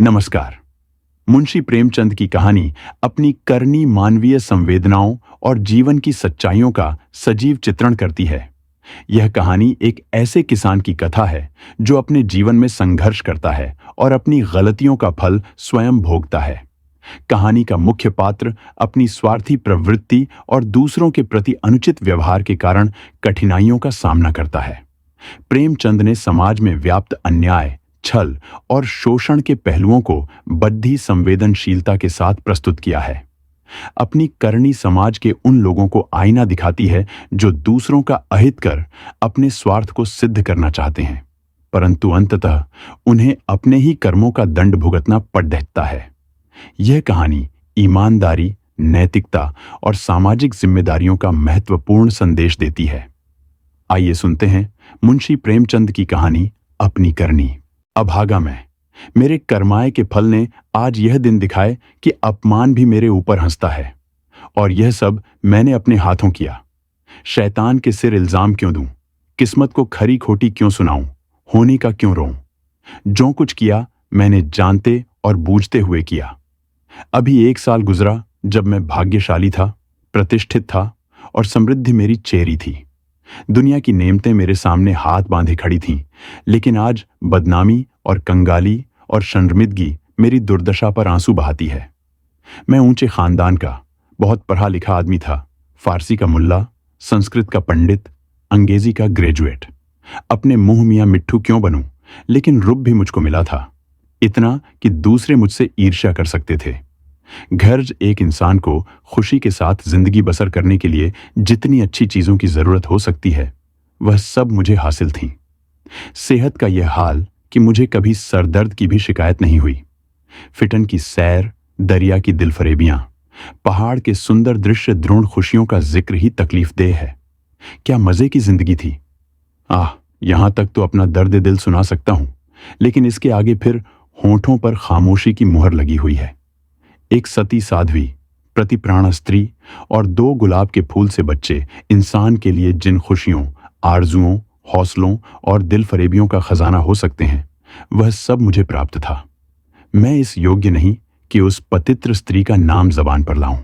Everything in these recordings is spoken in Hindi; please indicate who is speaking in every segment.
Speaker 1: नमस्कार। मुंशी प्रेमचंद की कहानी अपनी करनी मानवीय संवेदनाओं और जीवन की सच्चाइयों का सजीव चित्रण करती है। यह कहानी एक ऐसे किसान की कथा है जो अपने जीवन में संघर्ष करता है और अपनी गलतियों का फल स्वयं भोगता है। कहानी का मुख्य पात्र अपनी स्वार्थी प्रवृत्ति और दूसरों के प्रति अनुचित व्यवहार के कारण कठिनाइयों का सामना करता है। प्रेमचंद ने समाज में व्याप्त अन्याय, छल और शोषण के पहलुओं को बद्धी संवेदनशीलता के साथ प्रस्तुत किया है। अपनी करनी समाज के उन लोगों को आईना दिखाती है जो दूसरों का अहित कर अपने स्वार्थ को सिद्ध करना चाहते हैं, परंतु अंततः उन्हें अपने ही कर्मों का दंड भुगतना पड़ रहता है। यह कहानी ईमानदारी, नैतिकता और सामाजिक जिम्मेदारियों का महत्वपूर्ण संदेश देती है। आइए सुनते हैं मुंशी प्रेमचंद की कहानी अपनी करनी। अभागा मैं, मेरे कर्माए के फल ने आज यह दिन दिखाए कि अपमान भी मेरे ऊपर हंसता है, और यह सब मैंने अपने हाथों किया। शैतान के सिर इल्जाम क्यों दूं? किस्मत को खरी खोटी क्यों सुनाऊं? होने का क्यों रोऊं? जो कुछ किया मैंने जानते और बूझते हुए किया। अभी 1 साल गुजरा जब मैं भाग्यशाली था, प्रतिष्ठित था और समृद्धि मेरी चेहरी थी। दुनिया की नेमतें मेरे सामने हाथ बांधे खड़ी थीं, लेकिन आज बदनामी और कंगाली और शर्मिंदगी मेरी दुर्दशा पर आंसू बहाती है। मैं ऊंचे खानदान का बहुत पढ़ा लिखा आदमी था, फारसी का मुल्ला, संस्कृत का पंडित, अंग्रेजी का ग्रेजुएट। अपने मुंह मियां मिट्ठू क्यों बनूं, लेकिन रुब भी मुझको मिला था, इतना कि दूसरे मुझसे ईर्ष्या कर सकते थे। गर्ज एक इंसान को खुशी के साथ जिंदगी बसर करने के लिए जितनी अच्छी चीजों की जरूरत हो सकती है, वह सब मुझे हासिल थी। सेहत का यह हाल कि मुझे कभी सरदर्द की भी शिकायत नहीं हुई। फिटन की सैर, दरिया की दिलफरेबियां, पहाड़ के सुंदर दृश्य द्रोण खुशियों का जिक्र ही तकलीफदेह है। क्या मजे की जिंदगी थी। यहां तक तो अपना दर्द दिल सुना सकता हूं, लेकिन इसके आगे फिर होठों पर खामोशी की मुहर लगी हुई है। एक सती साध्वी, प्रतिप्राण स्त्री और 2 गुलाब के फूल से बच्चे इंसान के लिए जिन खुशियों, आरजुओं, हौसलों और दिलफरेबियों का खजाना हो सकते हैं, वह सब मुझे प्राप्त था। मैं इस योग्य नहीं कि उस पतित्र स्त्री का नाम जबान पर लाऊं।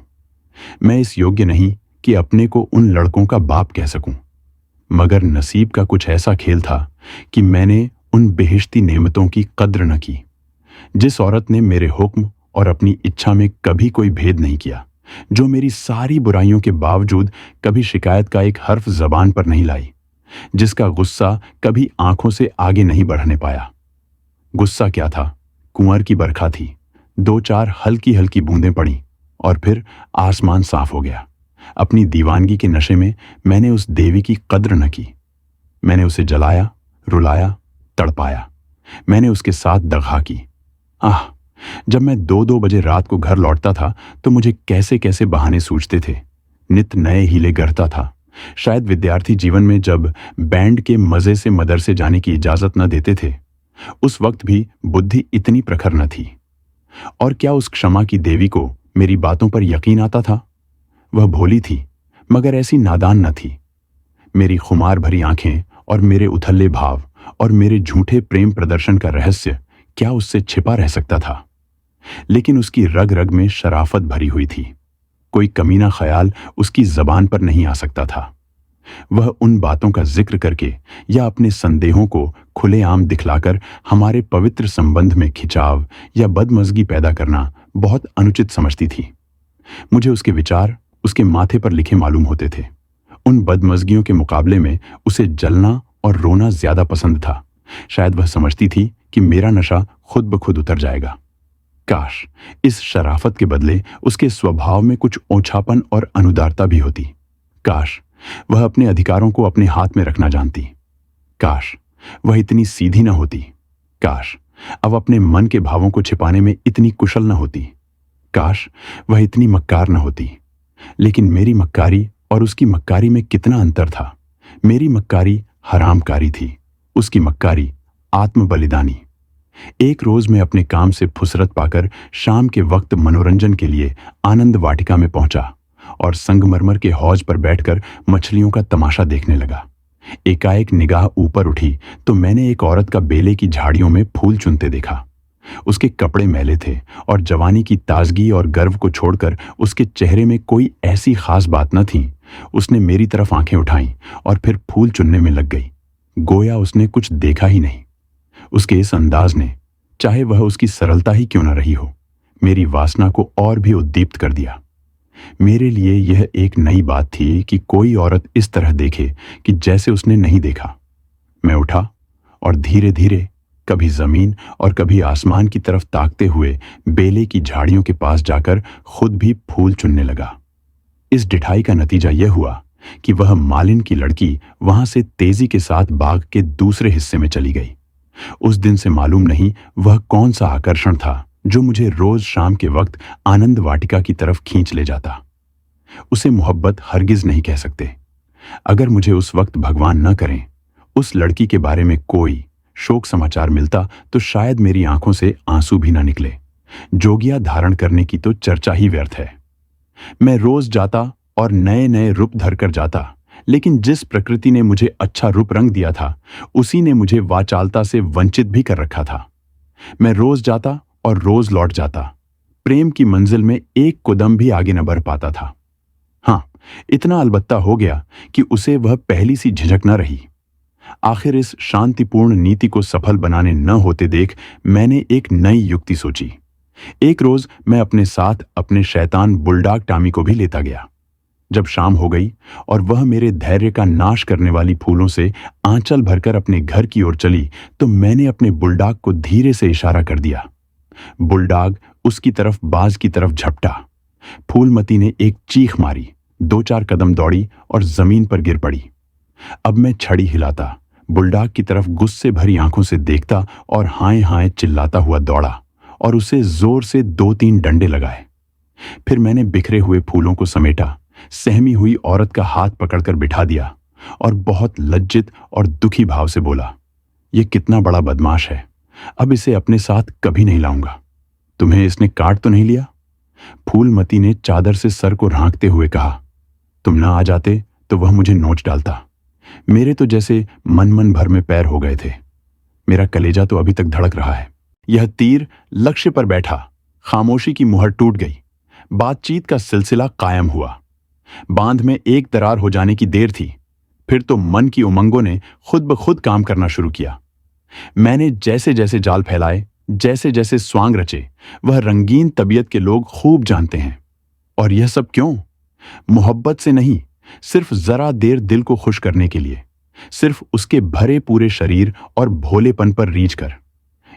Speaker 1: मैं इस योग्य नहीं कि अपने को उन लड़कों का बाप कह सकूं। मगर नसीब का कुछ ऐसा खेल था कि मैंने उन बेहिश्ती नेमतों की कद्र न की। जिस औरत ने मेरे हुक्म और अपनी इच्छा में कभी कोई भेद नहीं किया, जो मेरी सारी बुराइयों के बावजूद कभी शिकायत का एक हर्फ जबान पर नहीं लाई, जिसका गुस्सा कभी आंखों से आगे नहीं बढ़ने पाया। गुस्सा क्या था, कुंवर की बरखा थी। 2-4 हल्की हल्की बूंदें पड़ी और फिर आसमान साफ हो गया। अपनी दीवानगी के नशे में मैंने उस देवी की कद्र न की। मैंने उसे जलाया, रुलाया, तड़पाया। मैंने उसके साथ दगा की। जब मैं 2-2 बजे रात को घर लौटता था तो मुझे कैसे कैसे बहाने सूझते थे। नित नए हीले गढ़ता था। शायद विद्यार्थी जीवन में जब बैंड के मजे से मदरसे जाने की इजाजत न देते थे, उस वक्त भी बुद्धि इतनी प्रखर न थी। और क्या उस क्षमा की देवी को मेरी बातों पर यकीन आता था? वह भोली थी, मगर ऐसी नादान न थी। मेरी खुमार भरी आंखें और मेरे उथल्ले भाव और मेरे झूठे प्रेम प्रदर्शन का रहस्य क्या उससे छिपा रह सकता था? लेकिन उसकी रग रग में शराफत भरी हुई थी। कोई कमीना ख्याल उसकी जबान पर नहीं आ सकता था। वह उन बातों का जिक्र करके या अपने संदेहों को खुलेआम दिखलाकर हमारे पवित्र संबंध में खिंचाव या बदमज़गी पैदा करना बहुत अनुचित समझती थी। मुझे उसके विचार उसके माथे पर लिखे मालूम होते थे। उन बदमज़गियों के मुकाबले में उसे जलना और रोना ज्यादा पसंद था। शायद वह समझती थी कि मेरा नशा खुद ब खुद उतर जाएगा। काश इस शराफत के बदले उसके स्वभाव में कुछ ओछापन और अनुदारता भी होती। काश वह अपने अधिकारों को अपने हाथ में रखना जानती। काश वह इतनी सीधी न होती। काश अब अपने मन के भावों को छिपाने में इतनी कुशल न होती। काश वह इतनी मक्कार न होती। लेकिन मेरी मक्कारी और उसकी मक्कारी में कितना अंतर था। मेरी मक्कारी हरामकारी थी, उसकी मक्कारी आत्म बलिदानी। एक रोज मैं अपने काम से फुसरत पाकर शाम के वक्त मनोरंजन के लिए आनंद वाटिका में पहुंचा और संगमरमर के हौज पर बैठकर मछलियों का तमाशा देखने लगा। एकाएक निगाह ऊपर उठी तो मैंने एक औरत का बेले की झाड़ियों में फूल चुनते देखा। उसके कपड़े मैले थे और जवानी की ताजगी और गर्व को छोड़कर उसके चेहरे में कोई ऐसी खास बात न थी। उसने मेरी तरफ आंखें उठाईं और फिर फूल चुनने में लग गई, गोया उसने कुछ देखा ही नहीं। उसके इस अंदाज ने, चाहे वह उसकी सरलता ही क्यों न रही हो, मेरी वासना को और भी उद्दीप्त कर दिया। मेरे लिए यह एक नई बात थी कि कोई औरत इस तरह देखे कि जैसे उसने नहीं देखा। मैं उठा और धीरे धीरे कभी जमीन और कभी आसमान की तरफ ताकते हुए बेले की झाड़ियों के पास जाकर खुद भी फूल चुनने लगा। इस डिठाई का नतीजा यह हुआ कि वह मालिन की लड़की वहां से तेजी के साथ बाग के दूसरे हिस्से में चली गई। उस दिन से मालूम नहीं वह कौन सा आकर्षण था जो मुझे रोज शाम के वक्त आनंद वाटिका की तरफ खींच ले जाता। उसे मोहब्बत हरगिज नहीं कह सकते। अगर मुझे उस वक्त भगवान न करें उस लड़की के बारे में कोई शोक समाचार मिलता तो शायद मेरी आंखों से आंसू भी ना निकले। जोगिया धारण करने की तो चर्चा ही व्यर्थ है। मैं रोज जाता और नए नए रूप धरकर जाता, लेकिन जिस प्रकृति ने मुझे अच्छा रूप रंग दिया था उसी ने मुझे वाचालता से वंचित भी कर रखा था। मैं रोज जाता और रोज लौट जाता, प्रेम की मंजिल में एक कदम भी आगे न बढ़ पाता था। हाँ, इतना अलबत्ता हो गया कि उसे वह पहली सी झिझक न रही। आखिर इस शांतिपूर्ण नीति को सफल बनाने न होते देख मैंने एक नई युक्ति सोची। एक रोज मैं अपने साथ अपने शैतान बुलडॉग टॉमी को भी लेता गया। जब शाम हो गई और वह मेरे धैर्य का नाश करने वाली फूलों से आंचल भरकर अपने घर की ओर चली तो मैंने अपने बुलडॉग को धीरे से इशारा कर दिया। बुलडॉग उसकी तरफ बाज की तरफ झपटा। फूलमती ने एक चीख मारी, 2-4 कदम दौड़ी और जमीन पर गिर पड़ी। अब मैं छड़ी हिलाता, बुलडॉग की तरफ गुस्से भरी आंखों से देखता और हाय हाय चिल्लाता हुआ दौड़ा और उसे जोर से 2-3 डंडे लगाए। फिर मैंने बिखरे हुए फूलों को समेटा, सहमी हुई औरत का हाथ पकड़कर बिठा दिया और बहुत लज्जित और दुखी भाव से बोला, यह कितना बड़ा बदमाश है, अब इसे अपने साथ कभी नहीं लाऊंगा। तुम्हें इसने काट तो नहीं लिया? फूलमती ने चादर से सर को रांकते हुए कहा, तुम ना आ जाते तो वह मुझे नोच डालता। मेरे तो जैसे मन भर में पैर हो गए थे। मेरा कलेजा तो अभी तक धड़क रहा है। यह तीर लक्ष्य पर बैठा, खामोशी की मुहर टूट गई। बातचीत का सिलसिला कायम हुआ। बांध में एक दरार हो जाने की देर थी, फिर तो मन की उमंगों ने खुद ब खुद काम करना शुरू किया। मैंने जैसे जैसे जाल फैलाए, जैसे जैसे स्वांग रचे, वह रंगीन तबीयत के लोग खूब जानते हैं। और यह सब क्यों? मोहब्बत से नहीं, सिर्फ जरा देर दिल को खुश करने के लिए, सिर्फ उसके भरे पूरे शरीर और भोलेपन पर रीझ कर।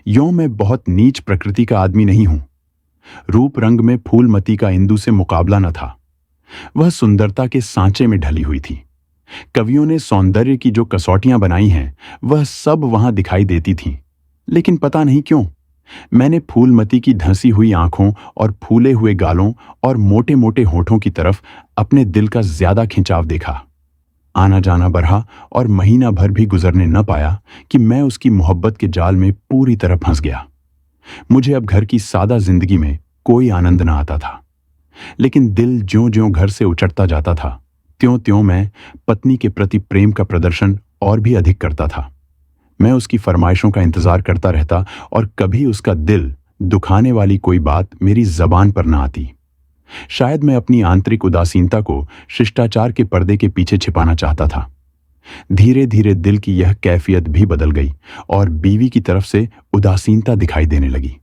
Speaker 1: यों मैं बहुत नीच प्रकृति का आदमी नहीं हूं। रूप रंग में फूलमती का इंदु से मुकाबला न था। वह सुंदरता के सांचे में ढली हुई थी। कवियों ने सौंदर्य की जो कसौटियां बनाई हैं वह सब वहां दिखाई देती थीं, लेकिन पता नहीं क्यों मैंने फूलमती की धंसी हुई आंखों और फूले हुए गालों और मोटे मोटे होठों की तरफ अपने दिल का ज्यादा खिंचाव देखा। आना जाना बढ़ा और महीना भर भी गुजरने न पाया कि मैं उसकी मोहब्बत के जाल में पूरी तरह फंस गया। मुझे अब घर की सादा जिंदगी में कोई आनंद न आता था, लेकिन दिल ज्यों-ज्यों घर से उचटता जाता था त्यों-त्यों मैं पत्नी के प्रति प्रेम का प्रदर्शन और भी अधिक करता था। मैं उसकी फरमाइशों का इंतजार करता रहता और कभी उसका दिल दुखाने वाली कोई बात मेरी जबान पर न आती। शायद मैं अपनी आंतरिक उदासीनता को शिष्टाचार के पर्दे के पीछे छिपाना चाहता था। धीरे धीरे दिल की यह कैफियत भी बदल गई और बीवी की तरफ से उदासीनता दिखाई देने लगी।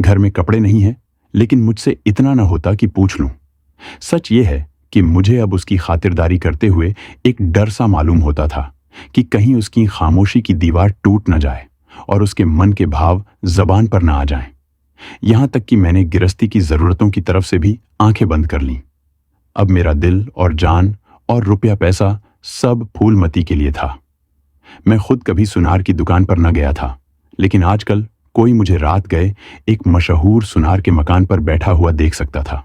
Speaker 1: घर में कपड़े नहीं हैं, लेकिन मुझसे इतना न होता कि पूछ लूं। सच ये है कि मुझे अब उसकी खातिरदारी करते हुए एक डर सा मालूम होता था कि कहीं उसकी खामोशी की दीवार टूट न जाए और उसके मन के भाव जबान पर न आ जाएं। यहां तक कि मैंने गिरस्ती की जरूरतों की तरफ से भी आंखें बंद कर लीं। अब मेरा दिल और जान और रुपया पैसा सब फूलमती के लिए था। मैं खुद कभी सुनार की दुकान पर न गया था, लेकिन आजकल कोई मुझे रात गए एक मशहूर सुनार के मकान पर बैठा हुआ देख सकता था।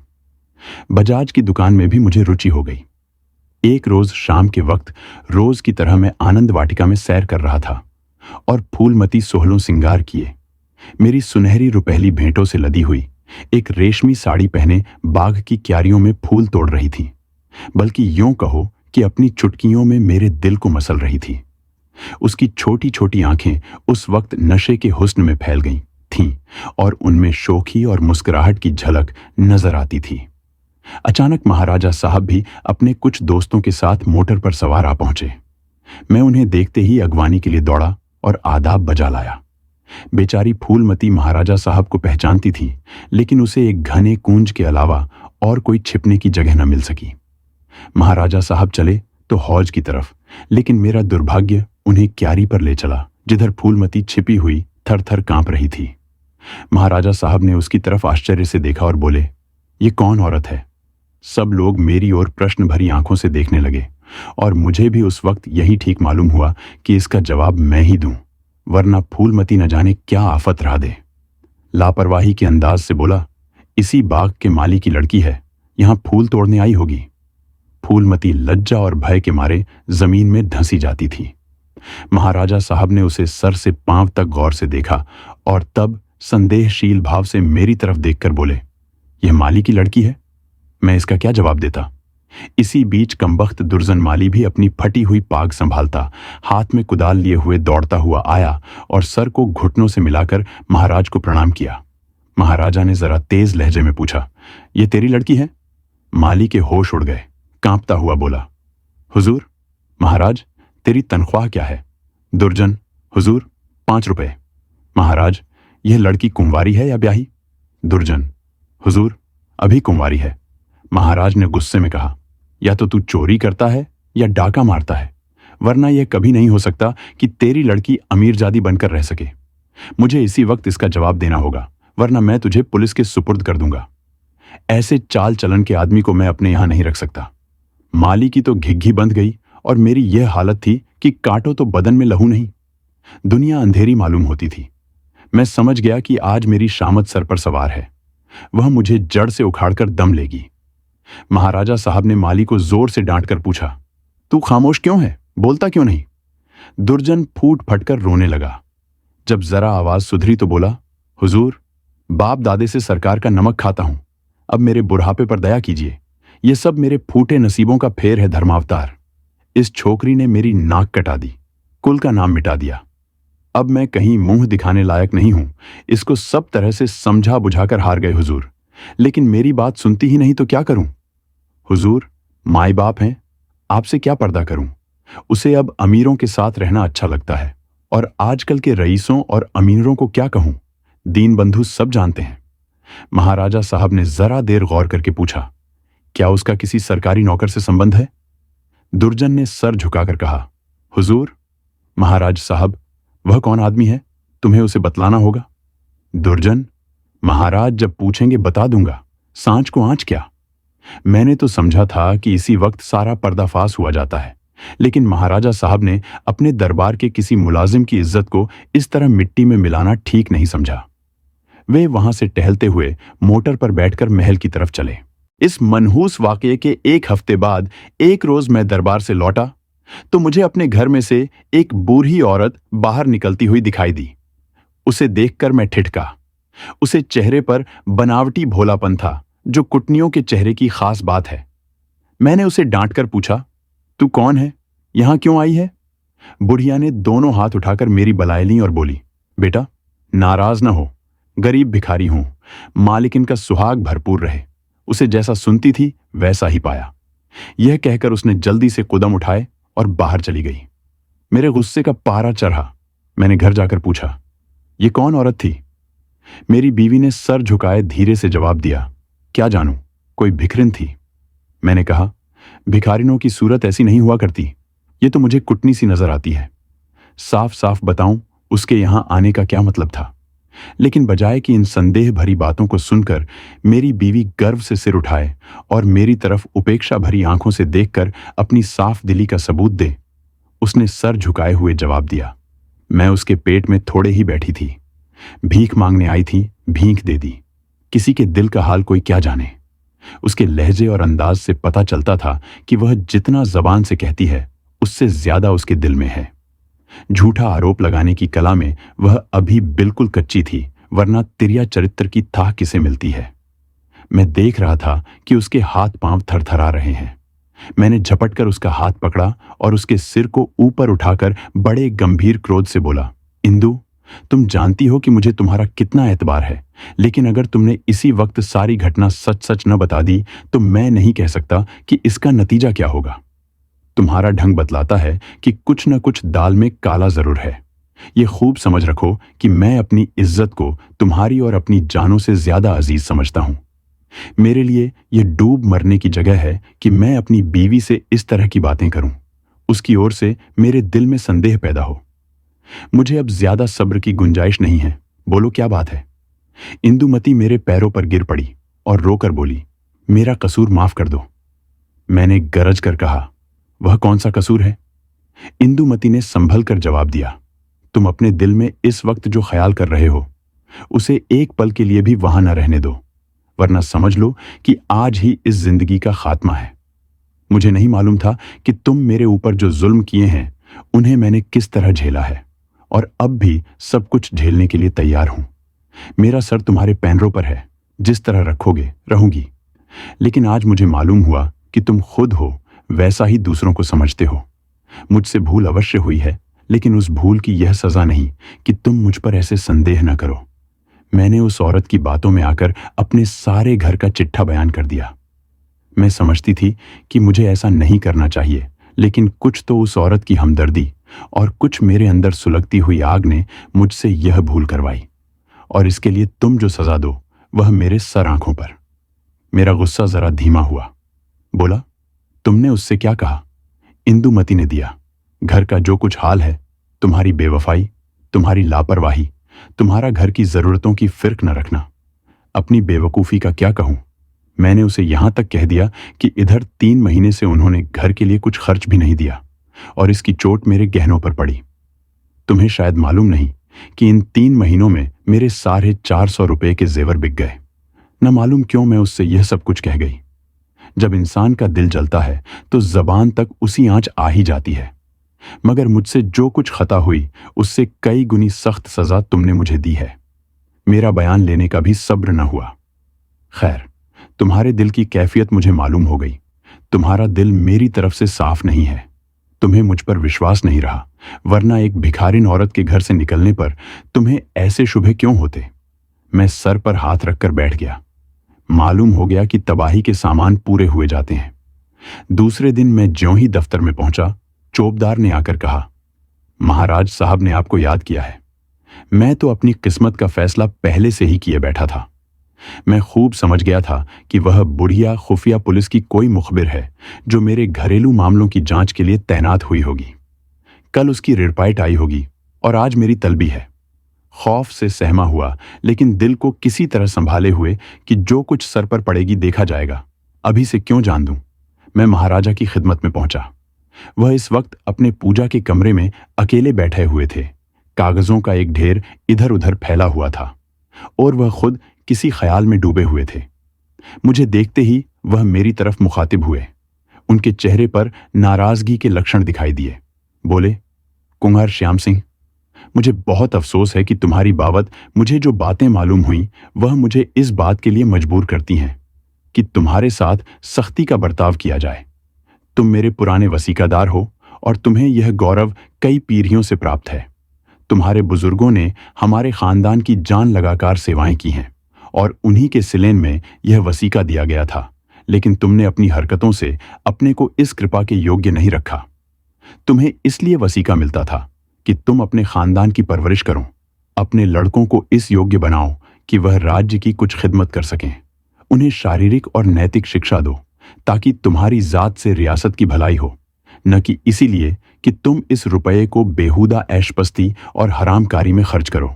Speaker 1: बजाज की दुकान में भी मुझे रुचि हो गई। एक रोज शाम के वक्त रोज की तरह मैं आनंद वाटिका में सैर कर रहा था और फूलमती सोहलों सिंगार किए, मेरी सुनहरी रुपहली भेंटों से लदी हुई एक रेशमी साड़ी पहने बाग की क्यारियों में फूल तोड़ रही थी, बल्कि यूं कहो कि अपनी चुटकियों में मेरे दिल को मसल रही थी। उसकी छोटी छोटी आंखें उस वक्त नशे के हुस्न में फैल गईं थीं और उनमें शोखी और मुस्कुराहट की झलक नजर आती थी। अचानक महाराजा साहब भी अपने कुछ दोस्तों के साथ मोटर पर सवार आ पहुंचे। मैं उन्हें देखते ही अगवानी के लिए दौड़ा और आदाब बजा लाया। बेचारी फूलमती महाराजा साहब को पहचानती थी, लेकिन उसे एक घने कूंज के अलावा और कोई छिपने की जगह न मिल सकी। महाराजा साहब चले तो हौज की तरफ, लेकिन मेरा दुर्भाग्य उन्हें क्यारी पर ले चला, जिधर फूलमती छिपी हुई थर थर कांप रही थी। महाराजा साहब ने उसकी तरफ आश्चर्य से देखा और बोले, ये कौन औरत है? सब लोग मेरी ओर प्रश्न भरी आंखों से देखने लगे और मुझे भी उस वक्त यही ठीक मालूम हुआ कि इसका जवाब मैं ही दूं, वरना फूलमती न जाने क्या आफत रहा दे। लापरवाही के अंदाज से बोला, इसी बाग के माली की लड़की है, यहां फूल तोड़ने आई होगी। फूलमती लज्जा और भय के मारे जमीन में धंसी जाती थी। महाराजा साहब ने उसे सर से पांव तक गौर से देखा और तब संदेहशील भाव से मेरी तरफ देखकर बोले, यह माली की लड़की है? मैं इसका क्या जवाब देता? इसी बीच कमबख्त दुर्जन माली भी अपनी फटी हुई पाग संभालता, हाथ में कुदाल लिए हुए दौड़ता हुआ आया और सर को घुटनों से मिलाकर महाराज को प्रणाम किया। महाराजा ने जरा तेज लहजे में पूछा, यह तेरी लड़की है? माली के होश उड़ गए। कांपता हुआ बोला, हुजूर। महाराज, तेरी तनख्वाह क्या है? दुर्जन, हुजूर 5 रुपए। महाराज, यह लड़की कुंवारी है या ब्याही? दुर्जन, हुजूर अभी कुंवारी है। महाराज ने गुस्से में कहा, या तो तू चोरी करता है या डाका मारता है, वरना यह कभी नहीं हो सकता कि तेरी लड़की अमीरजादी बनकर रह सके। मुझे इसी वक्त इसका जवाब देना होगा, वरना मैं तुझे पुलिस के सुपुर्द कर दूंगा। ऐसे चाल चलन के आदमी को मैं अपने यहां नहीं रख सकता। माली की तो घिघी बंध गई और मेरी यह हालत थी कि काटो तो बदन में लहू नहीं। दुनिया अंधेरी मालूम होती थी। मैं समझ गया कि आज मेरी शामत सर पर सवार है, वह मुझे जड़ से उखाड़कर दम लेगी। महाराजा साहब ने माली को जोर से डांटकर पूछा, तू खामोश क्यों है? बोलता क्यों नहीं? दुर्जन फूट फटकर रोने लगा। जब जरा आवाज सुधरी तो बोला, हुजूर बाप दादे से सरकार का नमक खाता हूं, अब मेरे बुढ़ापे पर दया कीजिए। यह सब मेरे फूटे नसीबों का फेर है धर्मावतार। इस छोकरी ने मेरी नाक कटा दी, कुल का नाम मिटा दिया। अब मैं कहीं मुंह दिखाने लायक नहीं हूं। इसको सब तरह से समझा बुझाकर हार गए हुजूर, लेकिन मेरी बात सुनती ही नहीं तो क्या करूं? हुजूर माई बाप हैं, आपसे क्या पर्दा करूं? उसे अब अमीरों के साथ रहना अच्छा लगता है, और आजकल के रईसों और अमीरों को क्या कहूं, दीन बंधु सब जानते हैं। महाराजा साहब ने जरा देर गौर करके पूछा, क्या उसका किसी सरकारी नौकर से संबंध है? दुर्जन ने सर झुकाकर कहा, हुजूर। महाराज साहब, वह कौन आदमी है? तुम्हें उसे बतलाना होगा। दुर्जन, महाराज जब पूछेंगे बता दूंगा, सांच को आंच क्या। मैंने तो समझा था कि इसी वक्त सारा पर्दाफाश हुआ जाता है, लेकिन महाराजा साहब ने अपने दरबार के किसी मुलाजिम की इज्जत को इस तरह मिट्टी में मिलाना ठीक नहीं समझा। वे वहां से टहलते हुए मोटर पर बैठकर महल की तरफ चले। इस मनहूस वाकये के 1 हफ्ते बाद एक रोज मैं दरबार से लौटा तो मुझे अपने घर में से एक बूढ़ी औरत बाहर निकलती हुई दिखाई दी। उसे देखकर मैं ठिठका। उसे चेहरे पर बनावटी भोलापन था, जो कुटनियों के चेहरे की खास बात है। मैंने उसे डांटकर पूछा, तू कौन है? यहां क्यों आई है? बुढ़िया ने दोनों हाथ उठाकर मेरी बलाए ली और बोली, बेटा नाराज ना हो, गरीब भिखारी हूं, मालिकिन का सुहाग भरपूर रहे। उसे जैसा सुनती थी वैसा ही पाया। यह कहकर उसने जल्दी से कदम उठाए और बाहर चली गई। मेरे गुस्से का पारा चढ़ा। मैंने घर जाकर पूछा, ये कौन औरत थी? मेरी बीवी ने सर झुकाए धीरे से जवाब दिया, क्या जानूं, कोई भिखरिन थी। मैंने कहा, भिखारिनों की सूरत ऐसी नहीं हुआ करती, ये तो मुझे कुटनी सी नजर आती है। साफ साफ बताऊं उसके यहां आने का क्या मतलब था। लेकिन बजाय कि इन संदेह भरी बातों को सुनकर मेरी बीवी गर्व से सिर उठाए और मेरी तरफ उपेक्षा भरी आंखों से देखकर अपनी साफ दिली का सबूत दे, उसने सर झुकाए हुए जवाब दिया, मैं उसके पेट में थोड़े ही बैठी थी, भीख मांगने आई थी, भीख दे दी। किसी के दिल का हाल कोई क्या जाने। उसके लहजे और अंदाज से पता चलता था कि वह जितना जबान से कहती है उससे ज्यादा उसके दिल में है। झूठा आरोप लगाने की कला में वह अभी बिल्कुल कच्ची थी, वरना तिरिया चरित्र की थाह किसे मिलती है। मैं देख रहा था कि उसके हाथ पांव थरथरा रहे हैं। मैंने झपटकर उसका हाथ पकड़ा और उसके सिर को ऊपर उठाकर बड़े गंभीर क्रोध से बोला, इंदु, तुम जानती हो कि मुझे तुम्हारा कितना एतबार है, लेकिन अगर तुमने इसी वक्त सारी घटना सच सच न बता दी तो मैं नहीं कह सकता कि इसका नतीजा क्या होगा। तुम्हारा ढंग बतलाता है कि कुछ न कुछ दाल में काला जरूर है। ये खूब समझ रखो कि मैं अपनी इज्जत को तुम्हारी और अपनी जानों से ज्यादा अजीज समझता हूं। मेरे लिए यह डूब मरने की जगह है कि मैं अपनी बीवी से इस तरह की बातें करूं, उसकी ओर से मेरे दिल में संदेह पैदा हो। मुझे अब ज्यादा सब्र की गुंजाइश नहीं है। बोलो क्या बात है। इंदुमती मेरे पैरों पर गिर पड़ी और रोकर बोली, मेरा कसूर माफ कर दो। मैंने गरज कर कहा, वह कौन सा कसूर है। इंदुमती ने संभल कर जवाब दिया, तुम अपने दिल में इस वक्त जो ख्याल कर रहे हो उसे एक पल के लिए भी वहां न रहने दो, वरना समझ लो कि आज ही इस जिंदगी का खात्मा है। मुझे नहीं मालूम था कि तुम मेरे ऊपर जो जुल्म किए हैं उन्हें मैंने किस तरह झेला है, और अब भी सब कुछ झेलने के लिए तैयार हूं। मेरा सर तुम्हारे पैरों पर है, जिस तरह रखोगे रहूंगी। लेकिन आज मुझे मालूम हुआ कि तुम खुद हो वैसा ही दूसरों को समझते हो। मुझसे भूल अवश्य हुई है, लेकिन उस भूल की यह सजा नहीं कि तुम मुझ पर ऐसे संदेह न करो। मैंने उस औरत की बातों में आकर अपने सारे घर का चिट्ठा बयान कर दिया। मैं समझती थी कि मुझे ऐसा नहीं करना चाहिए, लेकिन कुछ तो उस औरत की हमदर्दी और कुछ मेरे अंदर सुलगती हुई आग ने मुझसे यह भूल करवाई, और इसके लिए तुम जो सजा दो वह मेरे सर आंखों पर। मेरा गुस्सा जरा धीमा हुआ। बोला, तुमने उससे क्या कहा। इंदुमती ने दिया, घर का जो कुछ हाल है, तुम्हारी बेवफाई, तुम्हारी लापरवाही, तुम्हारा घर की जरूरतों की फिक्र न रखना। अपनी बेवकूफी का क्या कहूं। मैंने उसे यहां तक कह दिया कि इधर 3 महीने से उन्होंने घर के लिए कुछ खर्च भी नहीं दिया, और इसकी चोट मेरे गहनों पर पड़ी। तुम्हें शायद मालूम नहीं कि इन 3 महीनों में मेरे साढ़े 400 रुपए के जेवर बिक गए। न मालूम क्यों मैं उससे यह सब कुछ कह गई। जब इंसान का दिल जलता है तो जबान तक उसी आंच आ ही जाती है। मगर मुझसे जो कुछ खता हुई उससे कई गुनी सख्त सजा तुमने मुझे दी है। मेरा बयान लेने का भी सब्र न हुआ। खैर, तुम्हारे दिल की कैफियत मुझे मालूम हो गई। तुम्हारा दिल मेरी तरफ से साफ नहीं है। तुम्हें मुझ पर विश्वास नहीं रहा, वरना एक भिखारिन औरत के घर से निकलने पर तुम्हें ऐसे शुभे क्यों होते। मैं सर पर हाथ रखकर बैठ गया। मालूम हो गया कि तबाही के सामान पूरे हुए जाते हैं। दूसरे दिन मैं ज्यों ही दफ्तर में पहुंचा, चौबदार ने आकर कहा, महाराज साहब ने आपको याद किया है। मैं तो अपनी किस्मत का फैसला पहले से ही किए बैठा था। मैं खूब समझ गया था कि वह बुढ़िया खुफिया पुलिस की कोई मुखबिर है जो मेरे घरेलू मामलों की जांच के लिए तैनात हुई होगी। कल उसकी रिपोर्ट आई होगी और आज मेरी तलबी है। खौफ से सहमा हुआ, लेकिन दिल को किसी तरह संभाले हुए कि जो कुछ सर पर पड़ेगी देखा जाएगा, अभी से क्यों जान दूं, मैं महाराजा की खिदमत में पहुंचा। वह इस वक्त अपने पूजा के कमरे में अकेले बैठे हुए थे। कागजों का एक ढेर इधर उधर फैला हुआ था और वह खुद किसी ख्याल में डूबे हुए थे। मुझे देखते ही वह मेरी तरफ मुखातिब हुए। उनके चेहरे पर नाराजगी के लक्षण दिखाई दिए। बोले, कुंवर श्याम सिंह, मुझे बहुत अफसोस है कि तुम्हारी बाबत मुझे जो बातें मालूम हुई वह मुझे इस बात के लिए मजबूर करती हैं कि तुम्हारे साथ सख्ती का बर्ताव किया जाए। तुम मेरे पुराने वसीकादार हो और तुम्हें यह गौरव कई पीढ़ियों से प्राप्त है। तुम्हारे बुजुर्गों ने हमारे खानदान की जान लगाकर सेवाएं की हैं और उन्हीं के सिलेन में यह वसीका दिया गया था, लेकिन तुमने अपनी हरकतों से अपने को इस कृपा के योग्य नहीं रखा। तुम्हें इसलिए वसीका मिलता था कि तुम अपने खानदान की परवरिश करो, अपने लड़कों को इस योग्य बनाओ कि वह राज्य की कुछ खिदमत कर सकें। उन्हें शारीरिक और नैतिक शिक्षा दो ताकि तुम्हारी जात से रियासत की भलाई हो, न कि इसीलिए कि तुम इस रुपये को बेहुदा ऐशपस्ती और हरामकारी में खर्च करो।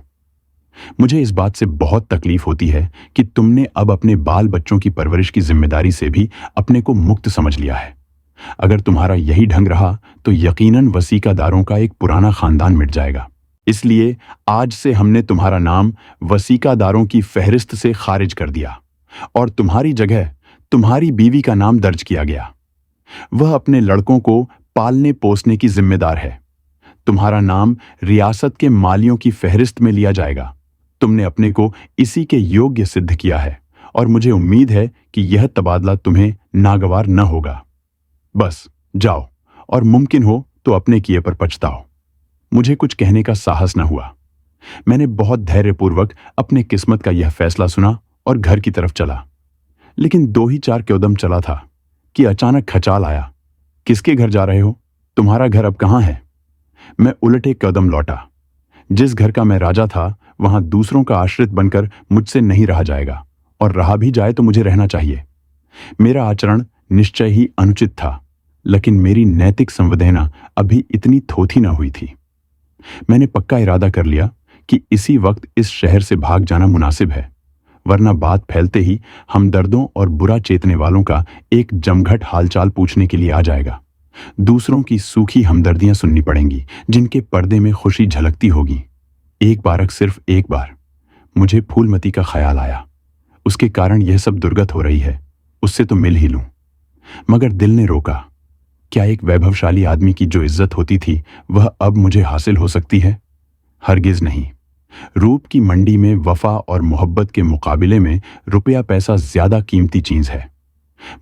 Speaker 1: मुझे इस बात से बहुत तकलीफ होती है कि तुमने अब अपने बाल बच्चों की परवरिश की जिम्मेदारी से भी अपने को मुक्त समझ लिया है। अगर तुम्हारा यही ढंग रहा तो यकीनन वसीकादारों का एक पुराना खानदान मिट जाएगा। इसलिए आज से हमने तुम्हारा नाम वसीकादारों की फहरिस्त से खारिज कर दिया और तुम्हारी जगह तुम्हारी बीवी का नाम दर्ज किया गया। वह अपने लड़कों को पालने पोसने की जिम्मेदार है। तुम्हारा नाम रियासत के मालियों की फहरिस्त में लिया जाएगा। तुमने अपने को इसी के योग्य सिद्ध किया है और मुझे उम्मीद है कि यह तबादला तुम्हें नागवार न होगा। बस जाओ और मुमकिन हो तो अपने किए पर पछताओ। मुझे कुछ कहने का साहस न हुआ। मैंने बहुत धैर्यपूर्वक अपने किस्मत का यह फैसला सुना और घर की तरफ चला। लेकिन 2 ही 4 कदम चला था कि अचानक खचाल आया। किसके घर जा रहे हो? तुम्हारा घर अब कहाँ है? मैं उलटे कदम लौटा। जिस घर का मैं राजा था वहां दूसरों का आश्रित बनकर मुझसे नहीं रहा जाएगा, और रहा भी जाए तो मुझे रहना चाहिए। मेरा आचरण निश्चय ही अनुचित था, लेकिन मेरी नैतिक संवेदना अभी इतनी थोथी न हुई थी। मैंने पक्का इरादा कर लिया कि इसी वक्त इस शहर से भाग जाना मुनासिब है, वरना बात फैलते ही हमदर्दों और बुरा चेतने वालों का एक जमघट हालचाल पूछने के लिए आ जाएगा। दूसरों की सूखी हमदर्दियां सुननी पड़ेंगी, जिनके पर्दे में खुशी झलकती होगी। एक बार, सिर्फ एक बार मुझे फूलमती का ख्याल आया। उसके कारण यह सब दुर्गत हो रही है, उससे तो मिल ही लूं। मगर दिल ने रोका। क्या एक वैभवशाली आदमी की जो इज्जत होती थी वह अब मुझे हासिल हो सकती है? हरगिज नहीं। रूप की मंडी में वफा और मोहब्बत के मुकाबले में रुपया पैसा ज्यादा कीमती चीज है।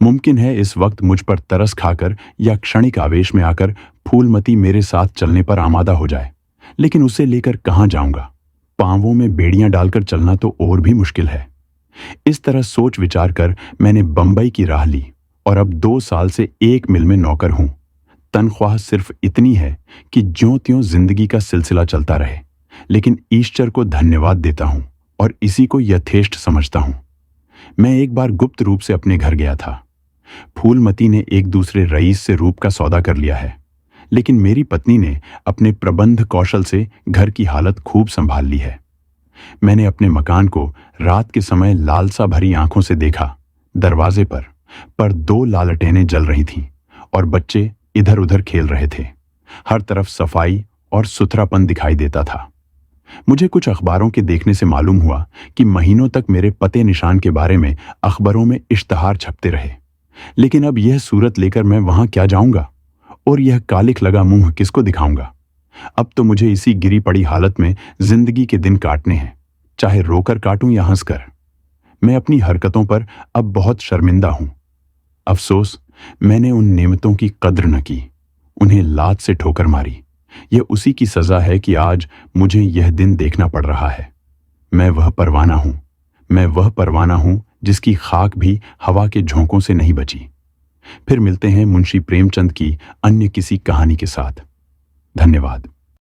Speaker 1: मुमकिन है इस वक्त मुझ पर तरस खाकर या क्षणिक आवेश में आकर फूलमती मेरे साथ चलने पर आमादा हो जाए, लेकिन उसे लेकर कहां जाऊंगा? पांवों में बेड़ियां डालकर चलना तो और भी मुश्किल है। इस तरह सोच विचार कर मैंने बंबई की राह ली और अब 2 साल से एक मिल में नौकर हूं। तनख्वाह सिर्फ इतनी है कि ज्यों-त्यों जिंदगी का सिलसिला चलता रहे, लेकिन ईश्वर को धन्यवाद देता हूं और इसी को यथेष्ट समझता हूं। मैं एक बार गुप्त रूप से अपने घर गया था। फूलमती ने एक दूसरे रईस से रूप का सौदा कर लिया है, लेकिन मेरी पत्नी ने अपने प्रबंध कौशल से घर की हालत खूब संभाल ली है। मैंने अपने मकान को रात के समय लालसा भरी आंखों से देखा। दरवाजे पर 2 लालटेनें जल रही थीं और बच्चे इधर उधर खेल रहे थे। हर तरफ सफाई और सुथरापन दिखाई देता था। मुझे कुछ अखबारों के देखने से मालूम हुआ कि महीनों तक मेरे पते निशान के बारे में अखबारों में इश्तहार छपते रहे, लेकिन अब यह सूरत लेकर मैं वहां क्या जाऊंगा और यह कालिख लगा मुंह किसको दिखाऊंगा? अब तो मुझे इसी गिरी पड़ी हालत में जिंदगी के दिन काटने हैं, चाहे रोकर काटूं या हंसकर। मैं अपनी हरकतों पर अब बहुत शर्मिंदा हूं। अफसोस, मैंने उन नेमतों की कद्र न की, उन्हें लात से ठोकर मारी। यह उसी की सजा है कि आज मुझे यह दिन देखना पड़ रहा है। मैं वह परवाना हूं जिसकी खाक भी हवा के झोंकों से नहीं बची। फिर मिलते हैं मुंशी प्रेमचंद की अन्य किसी कहानी के साथ। धन्यवाद।